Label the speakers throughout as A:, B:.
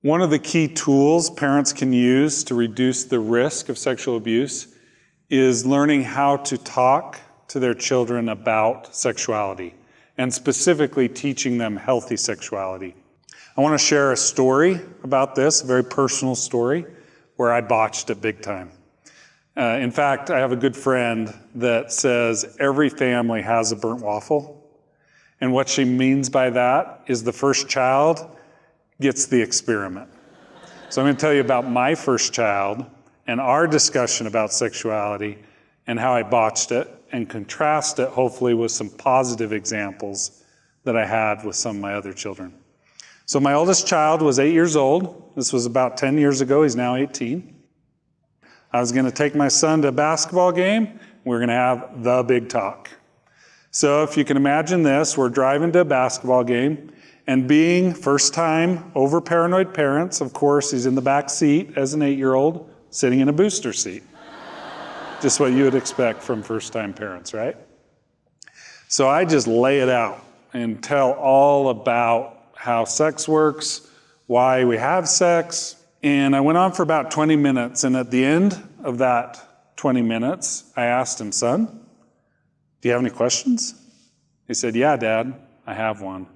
A: One of the key tools parents can use to reduce the risk of sexual abuse is learning how to talk to their children about sexuality, and specifically teaching them healthy sexuality. I want to share a story about this, a very personal story, where I botched it big time. In fact, I have a good friend that says every family has a burnt waffle, and what she means by that is the first child gets the experiment. So I'm going to tell you about my first child and our discussion about sexuality and how I botched it, and contrast it hopefully with some positive examples that I had with some of my other children. So my oldest child was 8 years old. This was about 10 years ago. He's now 18. I was going to take my son to a basketball game. We're going to have the big talk. So if you can imagine this, we're driving to a basketball game, and being first-time over-paranoid parents, of course, he's in the back seat as an 8-year-old, sitting in a booster seat. Just what you would expect from first-time parents, right? So I just lay it out and tell all about how sex works, why we have sex. And I went on for about 20 minutes. And at the end of that 20 minutes, I asked him, "Son, do you have any questions?" He said, "Yeah, Dad, I have one."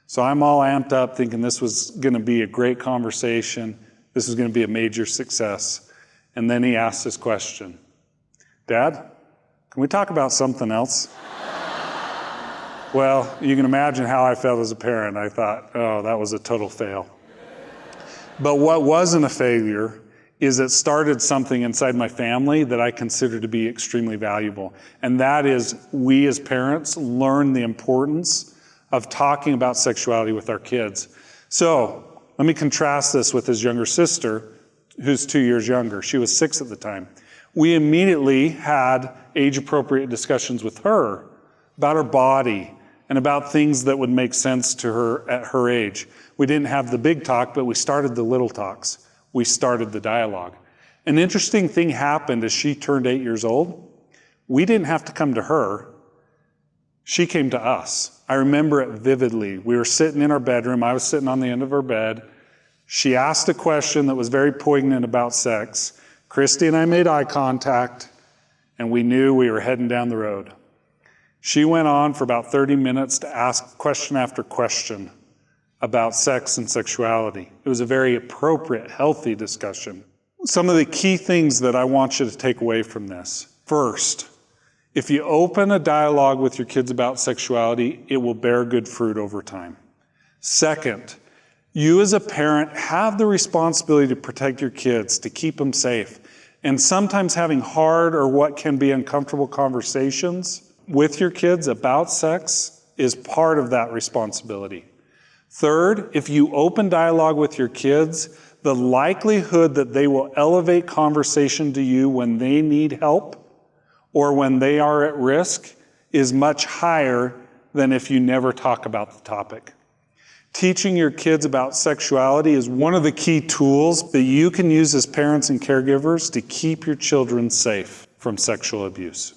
A: So I'm all amped up thinking this was going to be a great conversation. This was going to be a major success. And then he asked this question, "Dad, can we talk about something else?" Well, you can imagine how I felt as a parent. I thought, oh, that was a total fail. But what wasn't a failure is it started something inside my family that I consider to be extremely valuable. And that is, we as parents learn the importance of talking about sexuality with our kids. So let me contrast this with his younger sister, who's 2 years younger. She was 6 at the time. We immediately had age-appropriate discussions with her about her body and about things that would make sense to her at her age. We didn't have the big talk, but we started the little talks. We started the dialogue. An interesting thing happened as she turned 8 years old. We didn't have to come to her. She came to us. I remember it vividly. We were sitting in our bedroom. I was sitting on the end of her bed. She asked a question that was very poignant about sex. Christy and I made eye contact, and we knew we were heading down the road. She went on for about 30 minutes to ask question after question about sex and sexuality. It was a very appropriate, healthy discussion. Some of the key things that I want you to take away from this. First, if you open a dialogue with your kids about sexuality, it will bear good fruit over time. Second, you as a parent have the responsibility to protect your kids, to keep them safe. And sometimes having hard or what can be uncomfortable conversations with your kids about sex is part of that responsibility. Third, if you open dialogue with your kids, the likelihood that they will elevate conversation to you when they need help or when they are at risk is much higher than if you never talk about the topic. Teaching your kids about sexuality is one of the key tools that you can use as parents and caregivers to keep your children safe from sexual abuse.